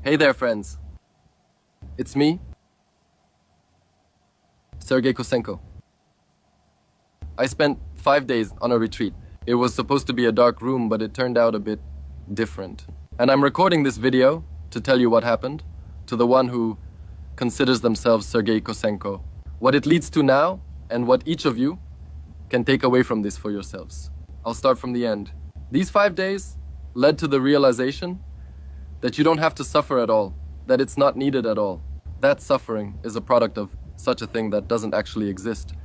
Hey there, friends. It's me, Sergei Kosenko. I spent 5 days on a retreat. It was supposed to be a dark room, but it turned out a bit different. And I'm recording this video to tell you what happened to the one who considers themselves Sergei Kosenko, what it leads to now, and what each of you can take away from this for yourselves. I'll start from the end. These 5 days led to the realization that you don't have to suffer at all, that it's not needed at all. That suffering is a product of such a thing that doesn't actually exist,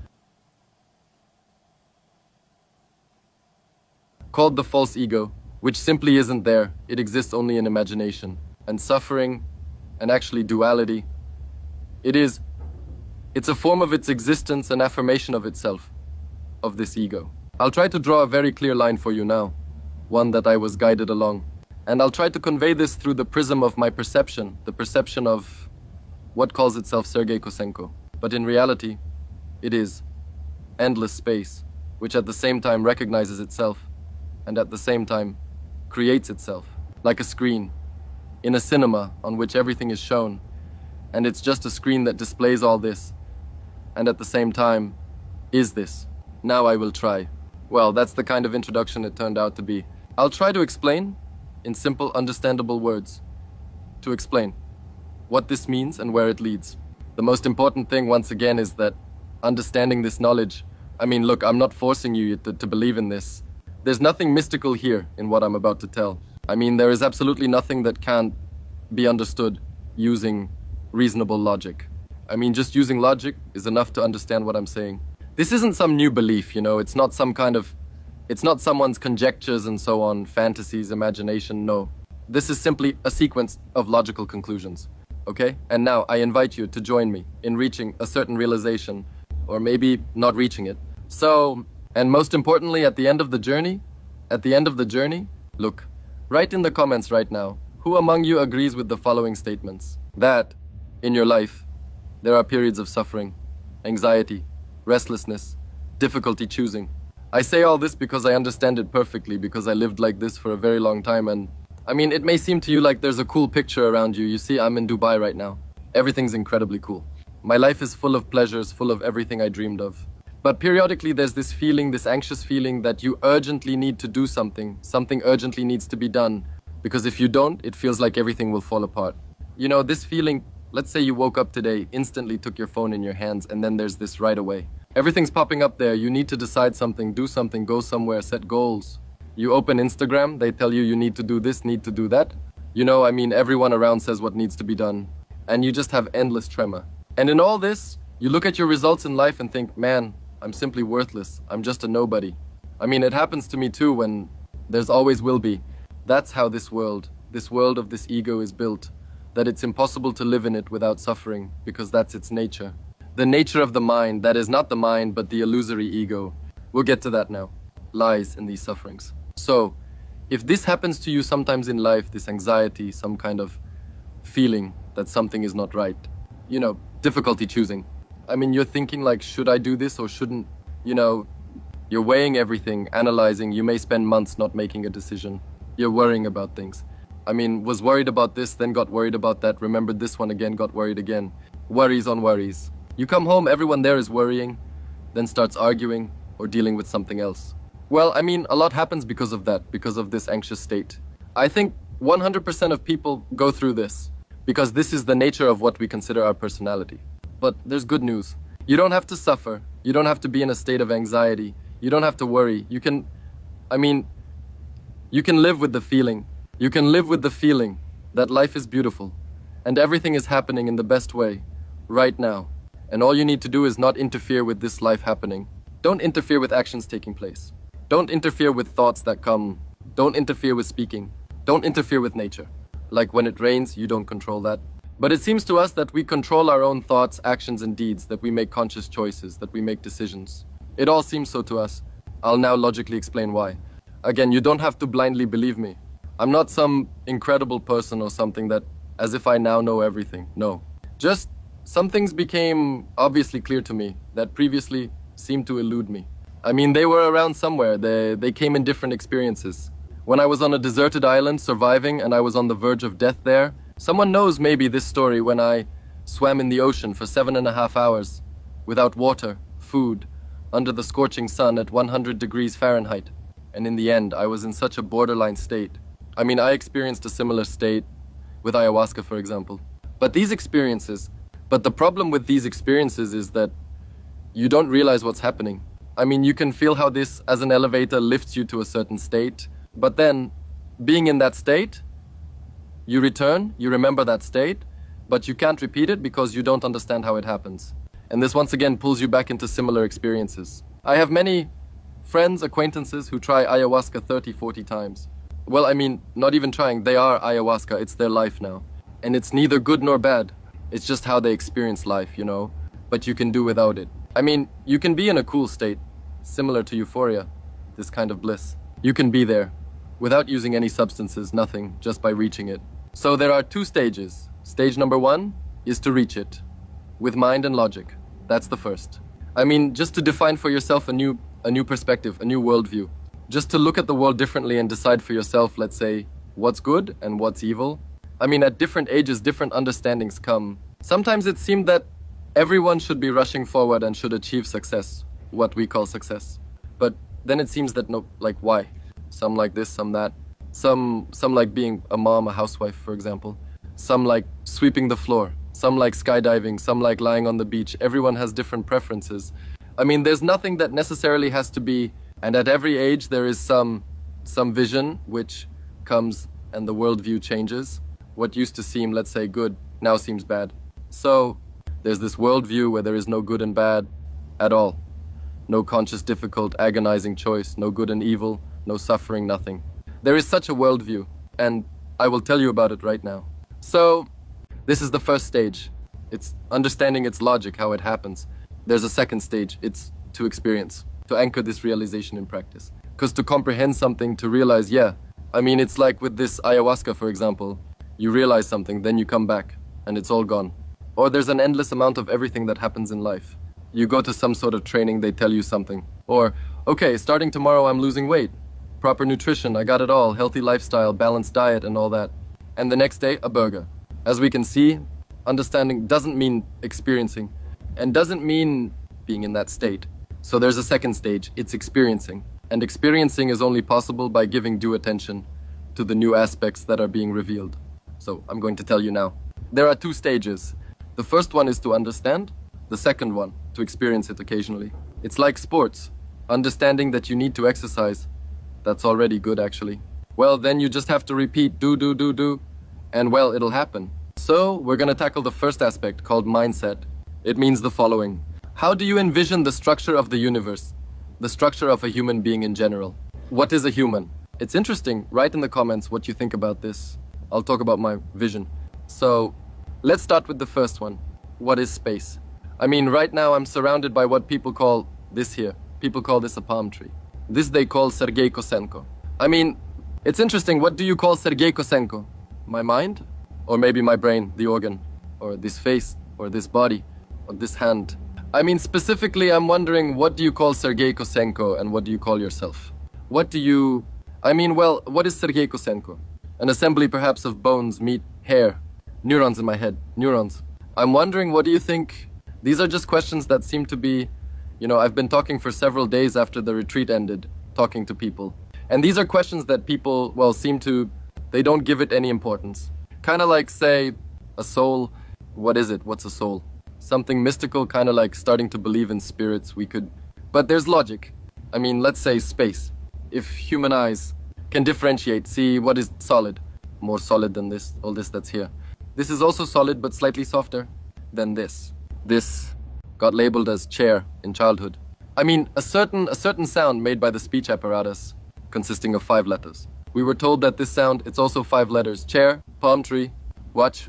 called the false ego, which simply isn't there. It exists only in imagination. And suffering, and actually duality, it's a form of its existence, an affirmation of itself, of this ego. I'll try to draw a very clear line for you now, one that I was guided along. And I'll try to convey this through the prism of my perception, the perception of what calls itself Sergei Kosenko. But in reality, it is endless space, which at the same time recognizes itself, and at the same time creates itself, like a screen, in a cinema on which everything is shown, and it's just a screen that displays all this, and at the same time is this. Now I will try. Well, that's the kind of introduction it turned out to be. I'll try to explain, in simple, understandable words, to explain what this means and where it leads. The most important thing, once again, is that understanding this knowledge, look, I'm not forcing you to believe in this. There's nothing mystical here in what I'm about to tell. There is absolutely nothing that can't be understood using reasonable logic. Just using logic is enough to understand what I'm saying. This isn't some new belief, it's not it's not someone's conjectures and so on, fantasies, imagination, no. This is simply a sequence of logical conclusions, okay? And now I invite you to join me in reaching a certain realization, or maybe not reaching it. So, and most importantly, at the end of the journey, look, write in the comments right now, who among you agrees with the following statements? That, in your life, there are periods of suffering, anxiety, restlessness, difficulty choosing. I say all this because I understand it perfectly, because I lived like this for a very long time, and it may seem to you like there's a cool picture around you. You see, I'm in Dubai right now. Everything's incredibly cool. My life is full of pleasures, full of everything I dreamed of. But periodically there's this feeling, this anxious feeling that you urgently need to do something. Something urgently needs to be done. Because if you don't, it feels like everything will fall apart. This feeling, let's say you woke up today, instantly took your phone in your hands, and then there's this right away. Everything's popping up there. You need to decide something, do something, go somewhere, set goals. You open Instagram, they tell you you need to do this, need to do that. Everyone around says what needs to be done. And you just have endless tremor. And in all this, you look at your results in life and think, man, I'm simply worthless. I'm just a nobody. It happens to me too, when there's always will be. That's how this world of this ego is built. That it's impossible to live in it without suffering, because that's its nature. The nature of the mind, that is not the mind, but the illusory ego. We'll get to that now. Lies in these sufferings. So, if this happens to you sometimes in life, this anxiety, some kind of feeling that something is not right, difficulty choosing. You're thinking like, should I do this or shouldn't? You're weighing everything, analyzing. You may spend months not making a decision. You're worrying about things. Was worried about this, then got worried about that, remembered this one again, got worried again. Worries on worries. You come home, everyone there is worrying, then starts arguing or dealing with something else. Well, a lot happens because of that, because of this anxious state. I think 100% of people go through this, because this is the nature of what we consider our personality. But there's good news. You don't have to suffer. You don't have to be in a state of anxiety. You don't have to worry. You can live with the feeling. You can live with the feeling that life is beautiful and everything is happening in the best way right now. And all you need to do is not interfere with this life happening. Don't interfere with actions taking place. Don't interfere with thoughts that come. Don't interfere with speaking. Don't interfere with nature. Like when it rains, you don't control that. But it seems to us that we control our own thoughts, actions, and deeds, that we make conscious choices, that we make decisions. It all seems so to us. I'll now logically explain why. Again, you don't have to blindly believe me. I'm not some incredible person or something that, as if I now know everything. No. Just some things became obviously clear to me that previously seemed to elude me. They were around somewhere. They came in different experiences. When I was on a deserted island surviving and I was on the verge of death there, Someone knows maybe this story when I swam in the ocean for 7.5 hours without water, food, under the scorching sun at 100 degrees Fahrenheit. And in the end, I was in such a borderline state. I mean, I experienced a similar state with ayahuasca, for example. But the problem with these experiences is that you don't realize what's happening. I mean, you can feel how this, as an elevator, lifts you to a certain state. But then, being in that state, you return, you remember that state, but you can't repeat it because you don't understand how it happens. And this once again pulls you back into similar experiences. I have many friends, acquaintances who try ayahuasca 30, 40 times. Well, I mean, not even trying, they are ayahuasca, it's their life now. And it's neither good nor bad. It's just how they experience life, you know? But you can do without it. I mean, you can be in a cool state, similar to euphoria, this kind of bliss. You can be there, without using any substances, nothing, just by reaching it. So there are 2 stages. Stage number 1 is to reach it, with mind and logic. That's the first. I mean, just to define for yourself a new perspective, a new worldview. Just to look at the world differently and decide for yourself, let's say, what's good and what's evil. I mean, at different ages, different understandings come. Sometimes it seemed that everyone should be rushing forward and should achieve success, what we call success. But then it seems that no, like why? Some like this, some that. Some like being a mom, a housewife, for example. Some like sweeping the floor. Some like skydiving. Some like lying on the beach. Everyone has different preferences. I mean, there's nothing that necessarily has to be, and at every age there is some vision which comes and the worldview changes. What used to seem, let's say, good, now seems bad. So there's this worldview where there is no good and bad at all. No conscious, difficult, agonizing choice, no good and evil, no suffering, nothing. There is such a worldview, and I will tell you about it right now. So, this is the first stage. It's understanding its logic, how it happens. There's a second stage. It's to experience, to anchor this realization in practice. Because to comprehend something, to realize, yeah, I mean, it's like with this ayahuasca, for example. You realize something, then you come back, and it's all gone. Or there's an endless amount of everything that happens in life. You go to some sort of training, they tell you something. Or, okay, starting tomorrow I'm losing weight. Proper nutrition, I got it all. Healthy lifestyle, balanced diet, and all that. And the next day, a burger. As we can see, understanding doesn't mean experiencing, and doesn't mean being in that state. So there's a second stage, it's experiencing. And experiencing is only possible by giving due attention to the new aspects that are being revealed. So I'm going to tell you now. There are 2 stages. The first one is to understand. The second one, to experience it occasionally. It's like sports. Understanding that you need to exercise. That's already good, actually. Well, then you just have to repeat, do, and well, it'll happen. So, we're gonna tackle the first aspect, called mindset. It means the following. How do you envision the structure of the universe? The structure of a human being in general? What is a human? It's interesting. Write in the comments what you think about this. I'll talk about my vision. So, let's start with the first one. What is space? I mean, right now I'm surrounded by what people call this here. People call this a palm tree. This they call Sergei Kosenko. I mean, it's interesting. What do you call Sergei Kosenko? My mind? Or maybe my brain, the organ? Or this face? Or this body? Or this hand? I mean, specifically, I'm wondering, what do you call Sergei Kosenko and what do you call yourself? What is Sergei Kosenko? An assembly perhaps of bones, meat, hair, neurons in my head, neurons. I'm wondering, what do you think? These are just questions that seem to be, I've been talking for several days after the retreat ended, talking to people. And these are questions that people, they don't give it any importance. Kind of like, say, a soul. What is it? What's a soul? Something mystical, kind of like starting to believe in spirits. But there's logic. I mean, let's say space. If human eyes can differentiate, see what is solid. More solid than this, all this that's here. This is also solid, but slightly softer than this. This got labeled as chair in childhood. I mean, a certain sound made by the speech apparatus, consisting of 5 letters. We were told that this sound, it's also 5 letters. Chair, palm tree, watch.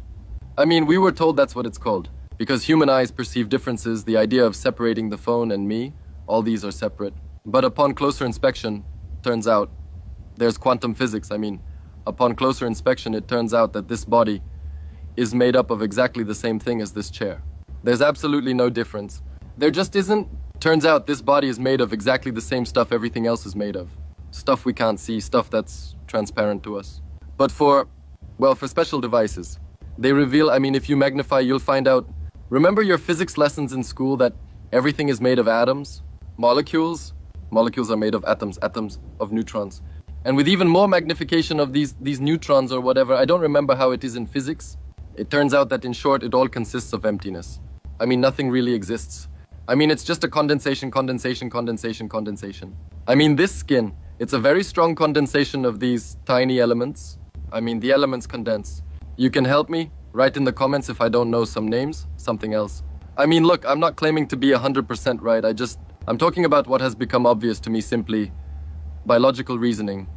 I mean, we were told that's what it's called. Because human eyes perceive differences, the idea of separating the phone and me, all these are separate. But upon closer inspection, turns out, there's quantum physics, upon closer inspection, it turns out that this body is made up of exactly the same thing as this chair. There's absolutely no difference. There just isn't. Turns out this body is made of exactly the same stuff everything else is made of. Stuff we can't see, stuff that's transparent to us. But for special devices, They reveal, I mean, if you magnify, you'll find out. Remember your physics lessons in school that everything is made of atoms? Molecules? Molecules are made of atoms, atoms of neutrons. And with even more magnification of these neutrons or whatever, I don't remember how it is in physics. It turns out that in short, it all consists of emptiness. I mean, nothing really exists. I mean, it's just a condensation, condensation, condensation, condensation. I mean, this skin, it's a very strong condensation of these tiny elements. I mean, the elements condense. You can help me? Write in the comments if I don't know some names, something else. I mean, look, I'm not claiming to be 100% right. I'm talking about what has become obvious to me simply by logical reasoning,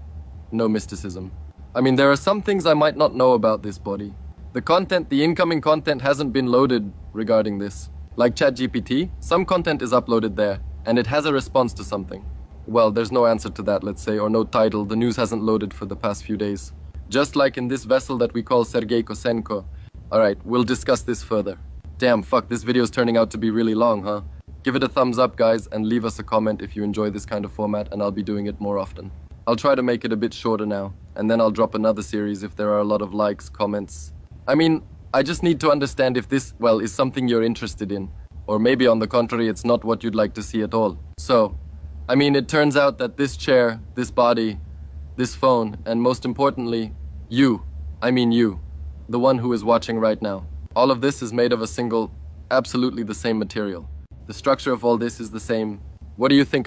no mysticism. I mean, there are some things I might not know about this body. The content, the incoming content hasn't been loaded regarding this. Like ChatGPT, some content is uploaded there, and it has a response to something. Well, there's no answer to that, let's say, or no title. The news hasn't loaded for the past few days. Just like in this vessel that we call Sergei Kosenko. Alright, we'll discuss this further. Damn, fuck, this video's turning out to be really long, huh? Give it a thumbs up, guys, and leave us a comment if you enjoy this kind of format, and I'll be doing it more often. I'll try to make it a bit shorter now, and then I'll drop another series if there are a lot of likes, comments. I mean, I just need to understand if this, well, is something you're interested in. Or maybe on the contrary, it's not what you'd like to see at all. So, I mean, it turns out that this chair, this body, this phone, and most importantly, you, the one who is watching right now. All of this is made of a single, absolutely the same material. The structure of all this is the same. What do you think of